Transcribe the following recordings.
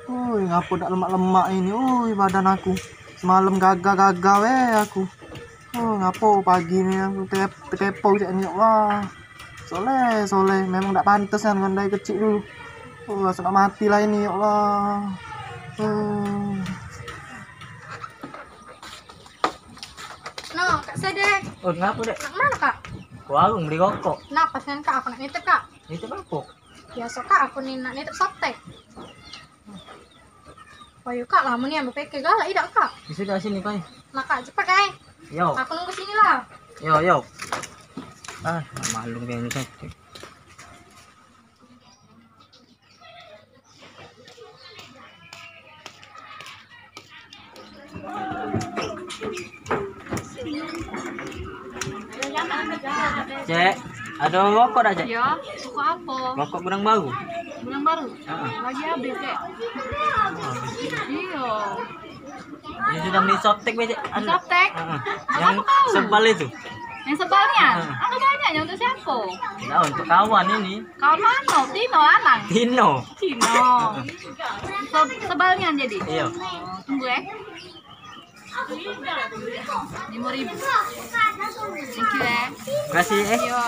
Ngapa tak lemak-lemak ini? Badan aku. Semalam gagah-gagah aku. Ngapa pagi ini aku kepo cak ni. Wah. Soleh. Memang tak pantas kan dari kecil dulu. Rasa nak mati lah ini, ya Allah. No, Kak Sedek. Kenapa, Dek? Nak mana, Kak? Warung beli rokok. Kenapa sih Kak? Aku nak nitip, Kak. Itu apa? Biasa, Kak. Aku nih nak nitip softtek. Wah, yuk, Kak. Lama nih ambil PK galak, tidak, Kak? Bisa dah sini, Kai. Nah, Kak, cepat, Kak. Yo. Aku nunggu sini lah. Yo. Malu dia ni kan. Cek, ada rokok dah, Cek? Ya, suka apa? Rokok barang baru. Bulan baru? Lagi habis, Cek. Iya. Ini sudah beli softtek, Cek. Softtek? Yang tahu? sebal itu. Yang sebalnya? Aku banyaknya untuk siapa? Nah, untuk kawan ini. Kawan mana? Tino, Anang? Tino. Sebalnya jadi? Iya. Tunggu ya. 5.000. Thank you ya. Kasih Iya.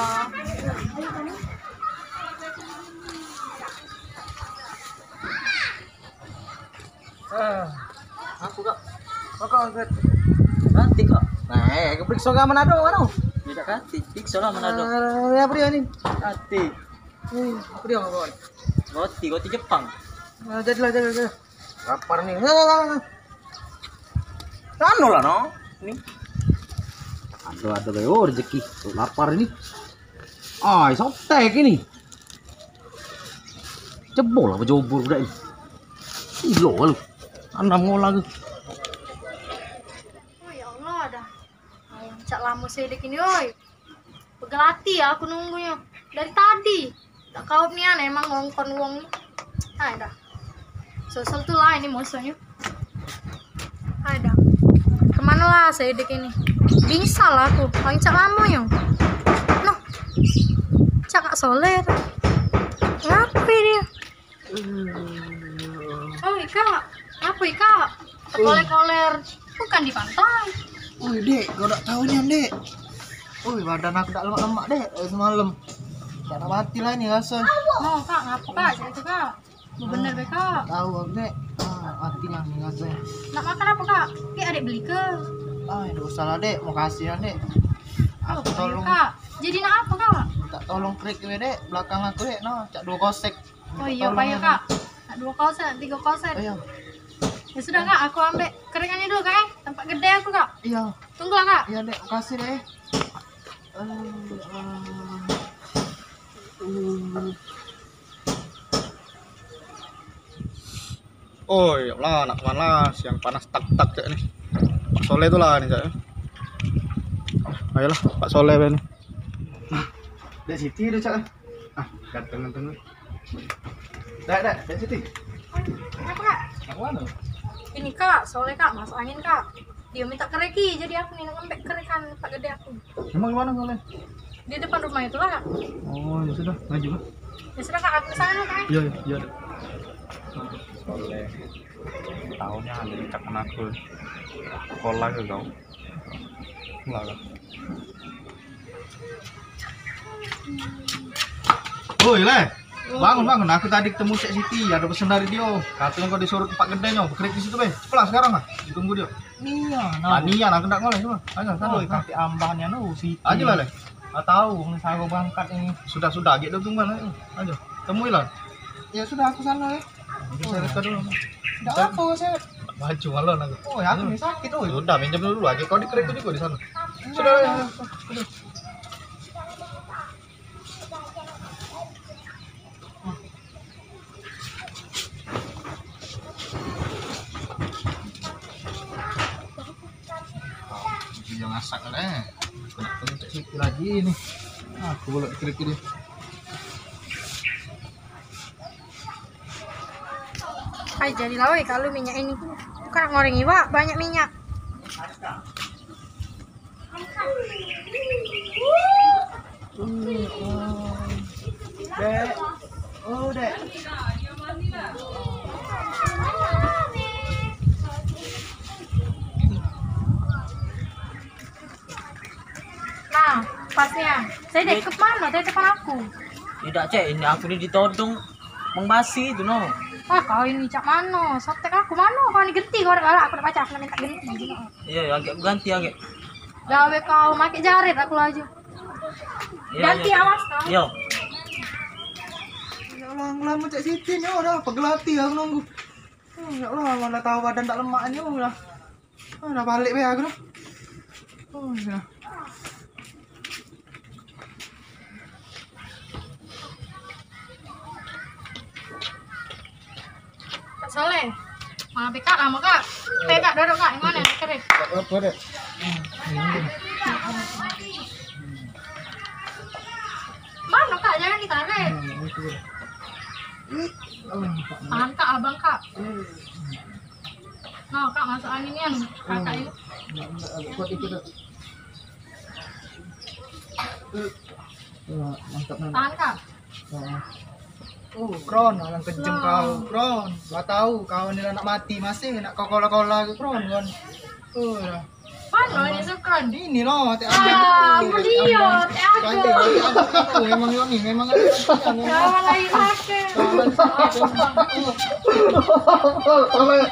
Aku kok. Kok nanti kok. Nah, keperiksa ke Manado. Tidak kanti, periksa lah Manado. Apa dia ni? Kanti. Apa dia kawan? Roti Jepang. Jadilah. Lapar nih. Anu lah no. Ini. Ada rezeki. Lapar ini. Softtek ini. Jebol apa jobur budak ini. Ilo lu. Anak ngolah tu. Ya Allah dah. Cak lama sedek ini oi. Pegal hati ya aku nunggunya dari tadi. Tak kau ni emang ngongkon uang ni. Dah. Sosal tu lah ini musuhnya. Dah. Kemana lah sedek ini? Bingsal aku. Paling cak lama yo. Noh. Cak Kak Soleh. Ngapain dia? Ika. Apa Ika? Koler-koler. Bukan di pantai. Dek, kau tak tahu ni, Dek. Badan aku tak lemak-lemak, Dek. Semalam. Tak nak mati lah ni rasa. Oh, Kak, ngapa Kak? Itu Kak. Bener be Kak. Tahu aku, Dek. Mati lah ni rasa. Nak makan apa Kak? Adik beli ke? Tidak usah lah, Dek. Mau kasih lah, Dek. Aku tolong. Kak. Jadi nak apa Kak? Tak tolong krik we, Dek. Belakang aku, Dek. Cak 2 kosek. Oh iya, payah Kak. Nak 2 koset, 3 koset. Iya. Ya sudah Kak, aku ambil keringannya dulu Kak. Tempat gede aku Kak. Iya. Tunggu lah Kak. Iya, Dek. Makasih, Dek. Ya Allah, nak kemana? Siang panas tak cak nih. Pak Soleh tuh lah nih cak. Ayolah, Pak Soleh nih. Dek Siti udah cak. Ganteng. Dek Siti. Apa Kak? Nak mana? Ini Kak, Soleh Kak, masuk angin Kak. Dia minta kereki, jadi aku nih ngembek kerekan tempat gede aku. Emang gimana Soleh? Di depan rumah itu lah Kak. Ya sudah, maju lah. Ya sudah Kak, aku kesana Kak. Iya. Soleh tahunnya ada cakan aku sekolah ke kau enggak kan? Le, bangun. Aku tadi ketemu Cek Siti, ada pesan dari dia. Katanya kau disuruh tempat gedenya, bekerja di situ be. Sekolah sekarang lah, ditunggu dia. Nian, aku tak ngoleh cuma. Ayo, sana. Tapi ambahnya nu Siti. Aja lah, Le. Tahu, saya berangkat ini. Sudah, gitu tunggu lah. Ayo, temui lah. Ya sudah, aku sana ya. Saya reka dulu. Tidak apa, saya Maju malon aku. aku nih sakit. Udah minjem dulu aja. Kau dikerek juga di sana. Sudah ya. Yang masak lah. Kenapa Cek Siti lagi nih? Aku boleh dikerek ini. Jadi lah kalau minyak ini bukan ngoreng iwa, banyak minyak. Dek. Dek. Saya dek ke mana? Saya depan aku. Tidak cek, ini aku ini ditodong mengbasi itu no. Ah kau ini cak mana? Sotek aku mana? Kau ini genti kau ada aku udah baca aku minta genti. Iya, agak ganti agak. Gawe kau pakai jarit aku aja. Ganti awas kau. Yo. Ya Allah, lama cek Siti nih udah pegelati aku nunggu. Ya Allah, mana tahu badan tak lemaknya udah. Udah balik be aku dah. Oh, ya. Kak Soleh. Mana PK lama kak? PK duduk kak, yang mana? Keren. Apa deh? Mana kak? Jangan ditarik. Tahan kak, abang kak. Nah kak masuk angin yang kakak ini. Mantap nih. Tahan kak. Kron, orang kejam kau, Kron. Gak tahu kau ini anak mati masih nak kau kola-kola ke Kron kan. Dah. Mana ini sukron? Ini loh, teh Ah, mulia, teh aku. Memang ini, memang ada. Jangan lagi pakai. Oleh.